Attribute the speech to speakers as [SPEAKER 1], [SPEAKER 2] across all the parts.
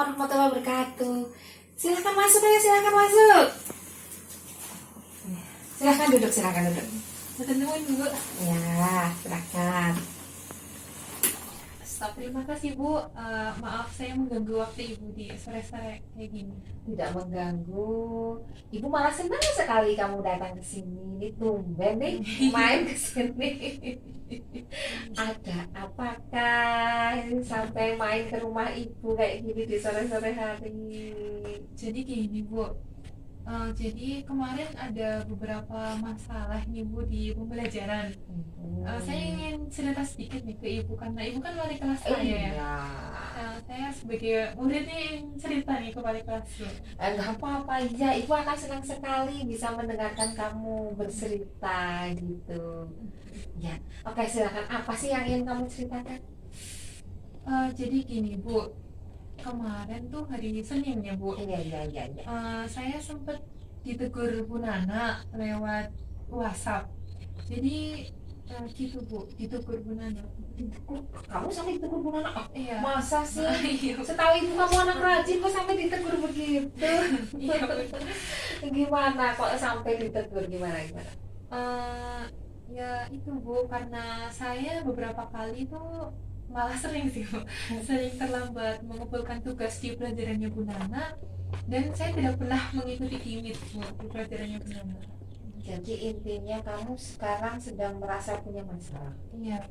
[SPEAKER 1] warahmatullahi wabarakatuh. Silahkan masuk ya, silahkan masuk. Silahkan duduk, silahkan duduk.
[SPEAKER 2] Ketemuin Bu.
[SPEAKER 1] Ya, silahkan.
[SPEAKER 2] Stop, terima kasih Bu. Maaf saya mengganggu waktu Ibu di sore-sore kayak gini.
[SPEAKER 1] Tidak mengganggu. Ibu malah senang sekali kamu datang ke sini. Ini tumben nih main ke sini. Ada apakah ini sampai main ke rumah ibu kayak gini di sore-sore hari?
[SPEAKER 2] Jadi gini Bu. Jadi kemarin ada beberapa masalah nih Bu di pembelajaran. Saya ingin cerita sedikit nih ke Ibu karena Ibu kan wali kelas saya ya.
[SPEAKER 1] Iya.
[SPEAKER 2] Saya sebagai murid nih yang cerita nih ke wali kelas Bu.
[SPEAKER 1] Enggak apa-apa, iya ibu akan senang sekali bisa mendengarkan kamu bercerita gitu. Ya, oke silakan. Apa sih yang ingin kamu ceritakan?
[SPEAKER 2] Jadi gini Bu, kemarin tuh hari Senin ya Bu.
[SPEAKER 1] Iya.
[SPEAKER 2] Saya sempat ditegur Bu Nana lewat WhatsApp. Jadi gitu Bu, ditegur Bu Nana.
[SPEAKER 1] Kamu sampai ditegur Bu Nana? Oh,
[SPEAKER 2] Iya.
[SPEAKER 1] masa sih?
[SPEAKER 2] Iya.
[SPEAKER 1] Setahu ibu kamu anak rajin kok sampai ditegur begitu?
[SPEAKER 2] Iya betul.
[SPEAKER 1] Gimana kok sampai ditegur? Gimana?
[SPEAKER 2] Ya itu Bu, karena saya beberapa kali tuh malah sering sih Bu, sering terlambat mengumpulkan tugas di pelajarannya Bu Nana, dan saya tidak pernah mengikuti gimit Bu di pelajarannya Bu Nana.
[SPEAKER 1] Jadi intinya kamu sekarang sedang merasa punya masalah.
[SPEAKER 2] Iya.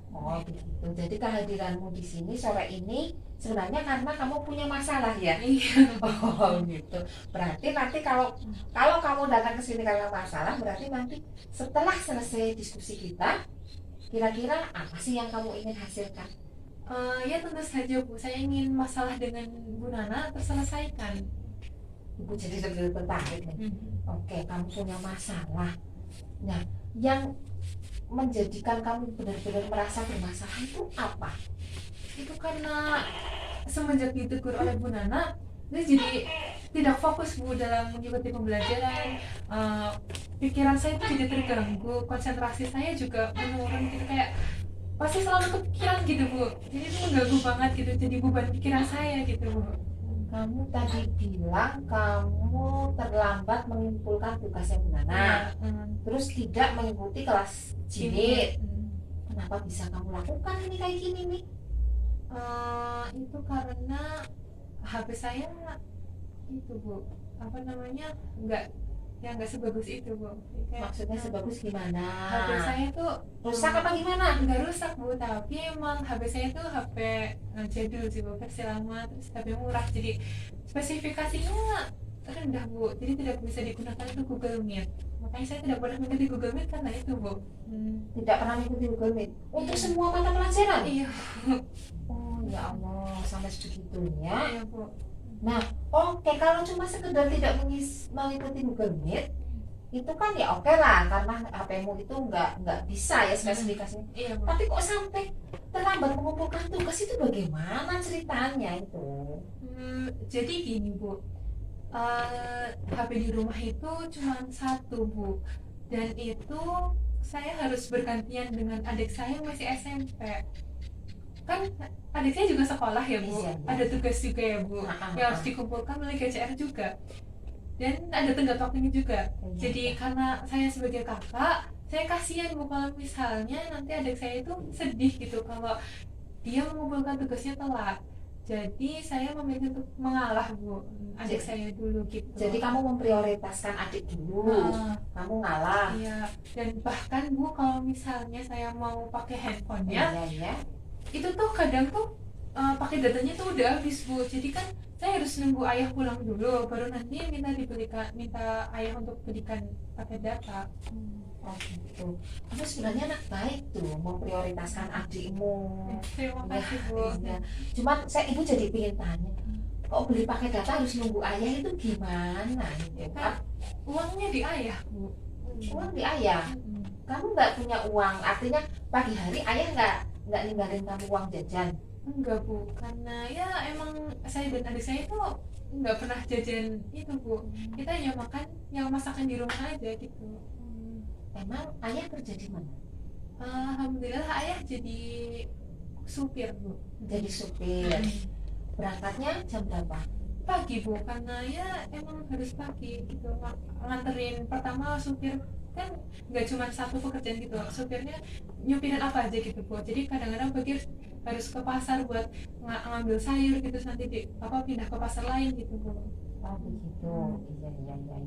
[SPEAKER 1] Oh begitu. Jadi kehadiranmu di sini sore ini sebenarnya karena kamu punya masalah ya?
[SPEAKER 2] Iya.
[SPEAKER 1] Oh gitu. Berarti nanti kalau kamu datang ke sini karena masalah, berarti nanti setelah selesai diskusi kita, kira-kira apa sih yang kamu ingin hasilkan?
[SPEAKER 2] Ya tentu saja Bu, saya ingin masalah dengan Bu Nana terselesaikan.
[SPEAKER 1] Ibu jadi lebih tertarik nih. Oke, kamu punya masalah. Nah, yang menjadikan kamu benar-benar merasa bermasalah itu apa?
[SPEAKER 2] Itu karena semenjak ditegur oleh Bu Nana, saya jadi tidak fokus Bu dalam mengikuti pembelajaran. Pikiran saya itu jadi terganggu, konsentrasi saya juga menurun gitu, kayak pasti selalu kepikiran gitu Bu. Jadi itu mengganggu banget gitu, jadi beban pikiran saya gitu Bu.
[SPEAKER 1] Kamu tadi bilang kamu terlambat mengumpulkan tugasnya Bu Nana, terus tidak mengikuti kelas jilid. Kenapa bisa kamu lakukan ini kayak gini nih?
[SPEAKER 2] Itu karena HP saya itu Bu, apa namanya, nggak sebagus itu Bu. Kayak,
[SPEAKER 1] Maksudnya sebagus gimana?
[SPEAKER 2] HP saya tuh
[SPEAKER 1] Rusak apa gimana?
[SPEAKER 2] nggak rusak Bu, tapi emang HP saya tuh HP jadul sih Bu, versi lama, terus HP murah, jadi spesifikasinya rendah Bu, jadi tidak bisa digunakan untuk Google Meet. Makanya saya tidak pernah mengikuti Google Meet karena itu Bu.
[SPEAKER 1] Tidak pernah mengikuti Google Meet untuk semua mata pelajaran?
[SPEAKER 2] Iya.
[SPEAKER 1] Oh ya Allah, sampai segitunya.
[SPEAKER 2] Iya Bu.
[SPEAKER 1] Nah, oke, kalau cuma sekedar tidak mengikuti Google Meet, itu kan ya oke lah, karena HP-mu itu nggak bisa ya spesifikasinya.
[SPEAKER 2] Iya Bu.
[SPEAKER 1] Tapi kok sampai terlambat mengumpulkan tugas itu bagaimana ceritanya itu?
[SPEAKER 2] Jadi gini Bu, HP di rumah itu cuma satu Bu, dan itu saya harus bergantian dengan adik saya yang masih SMP. Kan adik saya juga sekolah ya Bu,
[SPEAKER 1] Iya.
[SPEAKER 2] ada tugas juga ya Bu, yang harus dikumpulkan oleh GCR juga, dan ada tenggat waktunya juga. Jadi karena saya sebagai kakak, saya kasihan Bu kalau misalnya nanti adik saya itu sedih gitu kalau dia mengumpulkan tugasnya telat. Jadi saya memilih untuk mengalah Bu, adik saya dulu gitu.
[SPEAKER 1] Jadi kamu memprioritaskan adik dulu, kamu ngalah.
[SPEAKER 2] Iya, dan bahkan Bu kalau misalnya saya mau pakai handphonenya,
[SPEAKER 1] Iya.
[SPEAKER 2] itu tuh kadang tuh pakai datanya tuh udah habis Bu. Jadi kan saya harus nunggu ayah pulang dulu, baru nanti minta ayah untuk belikan pakai data.
[SPEAKER 1] Oh gitu. Kamu sebenarnya anak baik tuh, memprioritaskan adikmu.
[SPEAKER 2] Terima kasih Bu.
[SPEAKER 1] Iya. Cuman ibu jadi pengen tanya, kok beli pakai data harus nunggu ayah itu gimana?
[SPEAKER 2] Kan uangnya di ayah Bu.
[SPEAKER 1] Uang di ayah. Kamu nggak punya uang, artinya pagi hari ayah nggak ninggalin kamu uang jajan.
[SPEAKER 2] Enggak Bu, karena ya emang saya dan adik saya itu nggak pernah jajan itu Bu. Kita hanya makan yang masakan di rumah aja gitu.
[SPEAKER 1] Emang ayah kerja di mana?
[SPEAKER 2] Alhamdulillah ayah jadi supir Bu.
[SPEAKER 1] Jadi supir. Berangkatnya jam berapa?
[SPEAKER 2] Pagi Bu, karena ya emang harus pagi gitu. Nganterin pertama supir, kan nggak cuma satu pekerjaan gitu, supirnya nyupirin apa aja gitu Bu. Jadi kadang-kadang pagi harus ke pasar buat ngambil sayur gitu, terus nanti pindah ke pasar lain gitu Bu.
[SPEAKER 1] Oh begitu.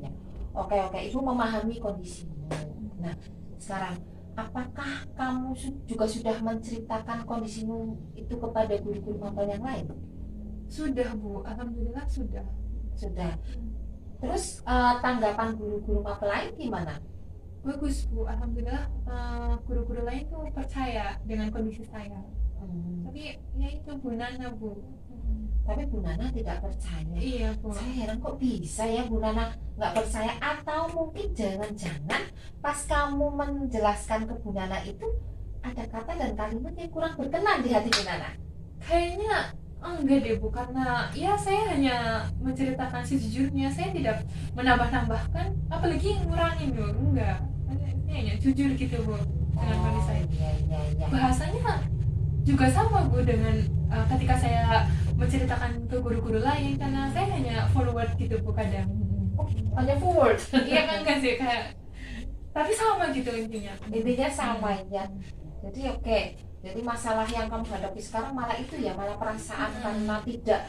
[SPEAKER 1] Iya. Oke, Ibu memahami kondisimu. Nah, sekarang apakah kamu juga sudah menceritakan kondisimu itu kepada guru-guru mapel yang lain?
[SPEAKER 2] Sudah Bu, alhamdulillah sudah.
[SPEAKER 1] Sudah. Terus tanggapan guru-guru mapel lain gimana?
[SPEAKER 2] Bagus Bu, alhamdulillah guru-guru lain tuh percaya dengan kondisi saya. Tapi ya itu Bu Nana Bu.
[SPEAKER 1] Tapi Bu Nana tidak percaya.
[SPEAKER 2] Iya Bu.
[SPEAKER 1] Saya heran kok bisa ya Bu Nana nggak percaya, atau mungkin jangan-jangan pas kamu menjelaskan ke Bu Nana itu ada kata dan kalimat yang kurang berkenan di hati Bu Nana?
[SPEAKER 2] Kayaknya enggak deh Bu, karena ya saya hanya menceritakan sejujurnya, saya tidak menambah-nambahkan apalagi ngurangin Bu, enggak. Saya hanya jujur gitu Bu dengan kondisi saya.
[SPEAKER 1] Iya.
[SPEAKER 2] Bahasanya juga sama Bu dengan ketika saya menceritakan ke guru-guru lain, karena saya hanya forward gitu Bu kadang.
[SPEAKER 1] Hanya forward.
[SPEAKER 2] Iya kan, enggak sih kayak, tapi sama gitu intinya.
[SPEAKER 1] Intinya sama ya. Jadi oke. Jadi masalah yang kamu hadapi sekarang malah itu ya, malah perasaan karena tidak.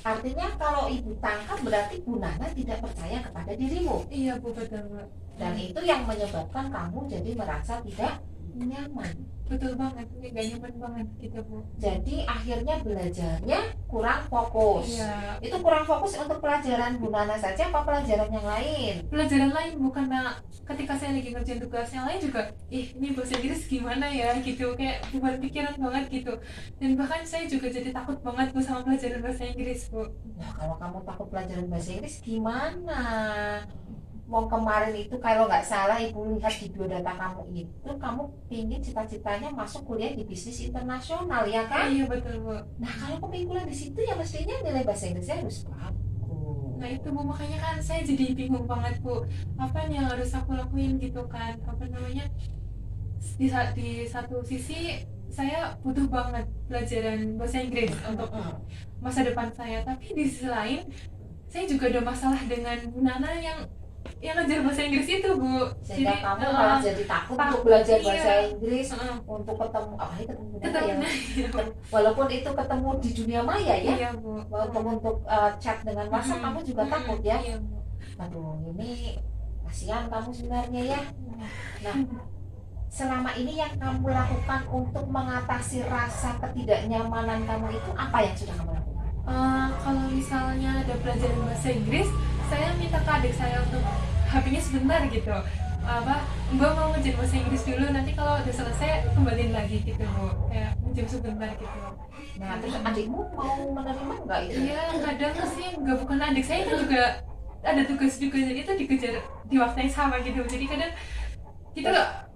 [SPEAKER 1] Artinya kalau ibu tangkap berarti Bu Nana tidak percaya kepada dirimu.
[SPEAKER 2] Iya Bu, betul Bu.
[SPEAKER 1] Dan itu yang menyebabkan kamu jadi merasa tidak nyaman.
[SPEAKER 2] Betul banget, nggak nyaman banget gitu Bu.
[SPEAKER 1] Jadi akhirnya belajarnya kurang fokus.
[SPEAKER 2] Iya.
[SPEAKER 1] Itu kurang fokus untuk pelajaran Bu Nana saja apa pelajaran yang lain?
[SPEAKER 2] Pelajaran lain Bu, karena ketika saya lagi ngerjain tugas yang lain juga, ini bahasa Inggris gimana ya gitu, kayak buat pikiran banget gitu. Dan bahkan saya juga jadi takut banget Bu sama pelajaran bahasa Inggris Bu.
[SPEAKER 1] Nah, kalau kamu takut pelajaran bahasa Inggris gimana? Mau kemarin itu kalau nggak salah ibu lihat di biodata kamu itu, kamu pingin cita-citanya masuk kuliah di bisnis internasional ya kan?
[SPEAKER 2] Iya betul Bu.
[SPEAKER 1] Nah kalau kamu kuliah di situ ya mestinya nilai bahasa Inggrisnya harus bagus.
[SPEAKER 2] Nah itu Bu, makanya kan saya jadi bingung banget Bu, apa yang harus aku lakuin gitu kan, apa namanya, di satu sisi saya butuh banget pelajaran bahasa Inggris untuk masa depan saya, tapi di sisi lain saya juga ada masalah dengan Bu Nana yang ngajar bahasa Inggris itu Bu.
[SPEAKER 1] Sehingga
[SPEAKER 2] Jadi,
[SPEAKER 1] kamu malah jadi takut untuk belajar bahasa Inggris, untuk ketemu
[SPEAKER 2] ketemu
[SPEAKER 1] ya. Walaupun itu ketemu di dunia maya ya.
[SPEAKER 2] Iya Bu.
[SPEAKER 1] Walaupun untuk chat dengan WhatsApp kamu juga takut ya.
[SPEAKER 2] Iya Bu.
[SPEAKER 1] Aduh, ini kasihan kamu sebenarnya ya. Nah, selama ini yang kamu lakukan untuk mengatasi rasa ketidaknyamanan kamu itu apa yang sudah kamu lakukan?
[SPEAKER 2] Kalau misalnya ada pelajaran bahasa Inggris, saya minta ke adik saya untuk HP-nya sebentar gitu. Mbak mau ngerjain bahasa Inggris dulu, nanti kalau udah selesai kembaliin lagi gitu Bu. Kayak minjem sebentar gitu.
[SPEAKER 1] Nah, terus adikmu mau menerima nggak itu?
[SPEAKER 2] Iya, kadang sih nggak, bukan adik saya kan juga ada tugas juga, jadi itu dikejar di waktu yang sama gitu. Jadi kadang kita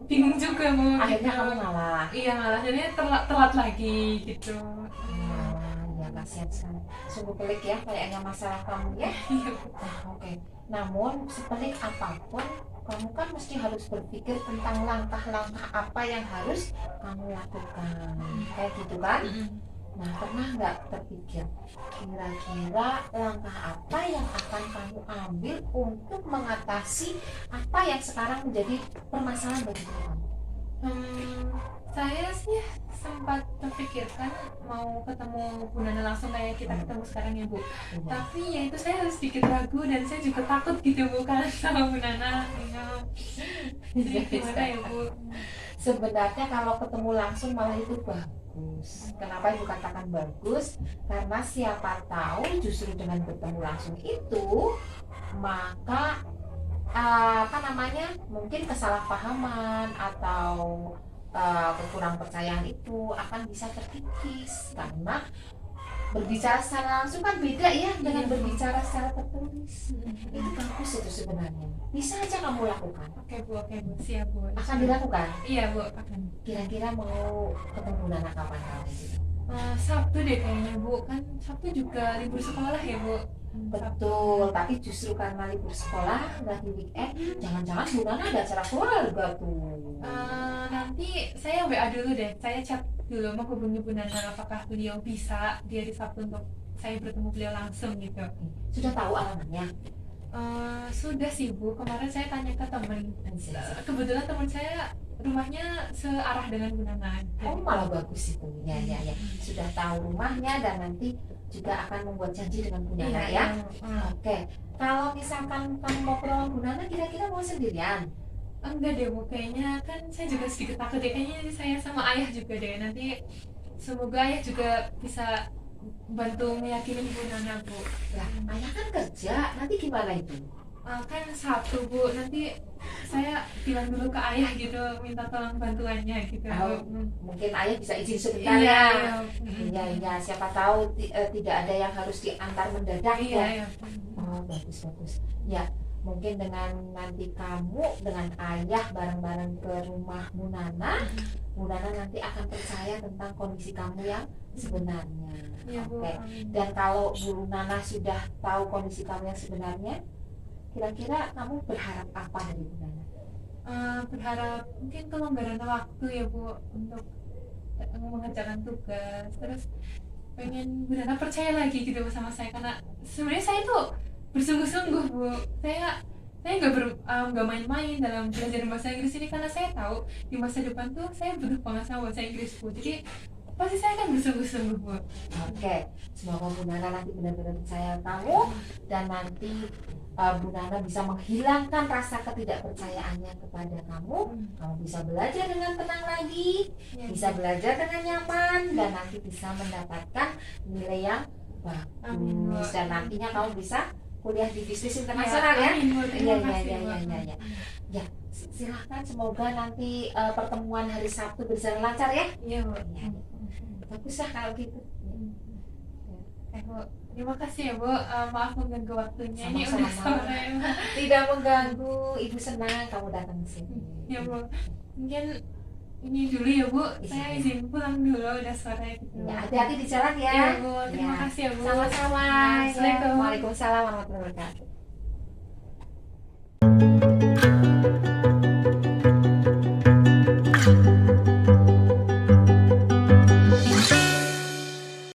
[SPEAKER 2] bingung juga Bu.
[SPEAKER 1] Akhirnya
[SPEAKER 2] gitu.
[SPEAKER 1] kamu ngalah.
[SPEAKER 2] Iya ngalah, jadinya telat lagi gitu.
[SPEAKER 1] Ya kasihan sekali. Sungguh pelik ya kayaknya masalah kamu ya. Nah, oke. Namun sepelik apapun, kamu kan mesti harus berpikir tentang langkah-langkah apa yang harus kamu lakukan. Kayak gitu kan? Nah, pernah nggak terpikir kira-kira langkah apa yang akan kamu ambil untuk mengatasi apa yang sekarang menjadi permasalahan bagi kamu?
[SPEAKER 2] Saya sih sempat terpikirkan mau ketemu Bu Nana langsung kayak kita ketemu sekarang ya Bu. Tapi ya itu saya sedikit ragu dan saya juga takut gitu Bu kan sama Bu Nana. Jadi gimana ya Bu?
[SPEAKER 1] Sebenarnya kalau ketemu langsung malah itu bagus. Kenapa ibu katakan bagus? Karena siapa tahu justru dengan bertemu langsung itu maka mungkin kesalahpahaman atau kekurang percayaan itu akan bisa terkikis, karena berbicara secara langsung kan beda ya dengan berbicara secara tertulis. Itu bagus itu sebenarnya, bisa aja kamu lakukan.
[SPEAKER 2] Oke Bu, siap Bu.
[SPEAKER 1] Akan dilakukan?
[SPEAKER 2] Iya Bu, akan.
[SPEAKER 1] Kira-kira mau ketemu Nana kapan kamu?
[SPEAKER 2] Sabtu deh kayaknya Bu, kan Sabtu juga libur sekolah ya Bu.
[SPEAKER 1] Betul, tapi justru karena libur sekolah lagi weekend, jangan-jangan Bu Nana ada acara keluarga tuh.
[SPEAKER 2] Nanti saya WA dulu deh, saya chat dulu mau hubungi Bu Nana apakah beliau bisa di hari Sabtu untuk saya bertemu beliau langsung gitu.
[SPEAKER 1] Sudah tahu alamatnya?
[SPEAKER 2] Sudah sih Bu, kemarin saya tanya ke teman. Kebetulan teman saya rumahnya searah dengan Bu Nana.
[SPEAKER 1] Oh, malah bagus itu. Ya. Sudah tahu rumahnya dan nanti juga akan membuat janji dengan Bu Nana ya. Oke. Kalau misalkan kamu mau ke rumah Bu Nana, kira-kira mau sendirian?
[SPEAKER 2] Enggak deh Bu, kayaknya kan saya juga sedikit takut ya. Kayaknya saya sama ayah juga deh. Nanti semoga ayah juga bisa bantu meyakini Bu Nana Bu.
[SPEAKER 1] Lah, ayah kan kerja, nanti gimana itu?
[SPEAKER 2] Kan Sabtu Bu, nanti saya bilang dulu ke ayah gitu, minta tolong bantuannya gitu.
[SPEAKER 1] Mungkin ayah bisa izin sebentar
[SPEAKER 2] Iya,
[SPEAKER 1] ya. Iya, siapa tahu tidak ada yang harus diantar mendadak ya.
[SPEAKER 2] Iya.
[SPEAKER 1] Oh, bagus. Ya, mungkin dengan nanti kamu dengan ayah bareng-bareng ke rumah Bu Nana nanti akan percaya tentang kondisi kamu yang sebenarnya.
[SPEAKER 2] Iya, Bu.
[SPEAKER 1] Oke. Dan kalau Bu Nana sudah tahu kondisi kamu yang sebenarnya, kira-kira kamu berharap apa dari Bu Nana?
[SPEAKER 2] Berharap mungkin kelonggaran waktu ya Bu untuk mengerjakan tugas. Terus pengen Bu Nana percaya lagi gitu sama saya, karena sebenarnya saya tuh bersungguh-sungguh Bu. Saya nggak main-main dalam belajar bahasa Inggris ini, karena saya tahu di masa depan tuh saya butuh banget sama bahasa Inggris Bu. Jadi pasti saya akan bersungguh-sungguh Bu.
[SPEAKER 1] Oke, semoga Bu Nana nanti benar-benar percaya kamu dan nanti Bu Nana bisa menghilangkan rasa ketidakpercayaannya kepada kamu. Kamu bisa belajar dengan tenang lagi, bisa belajar dengan nyaman, dan nanti bisa mendapatkan nilai yang bagus. Dan nantinya kamu bisa kuliah di bisnis internasional ya. Iya. Ya, silahkan, semoga nanti pertemuan hari Sabtu berjalan lancar ya.
[SPEAKER 2] Iya Bu.
[SPEAKER 1] Bagus lah kalau gitu.
[SPEAKER 2] Bu, terima kasih ya Bu. Maaf mengganggu waktunya. Ini
[SPEAKER 1] Sama-sama.
[SPEAKER 2] udah sore.
[SPEAKER 1] Tidak mengganggu, Ibu senang kamu datang ke sini.
[SPEAKER 2] Ya Bu, mungkin ini dulu ya Bu. Saya izin pulang dulu, udah sore gitu.
[SPEAKER 1] Ya, hati-hati di jalan ya.
[SPEAKER 2] Iya Bu, terima
[SPEAKER 1] Ya.
[SPEAKER 2] kasih ya Bu.
[SPEAKER 1] Sama-sama.
[SPEAKER 2] Assalamualaikum.
[SPEAKER 1] Waalaikumsalam warahmatullahi wabarakatuh.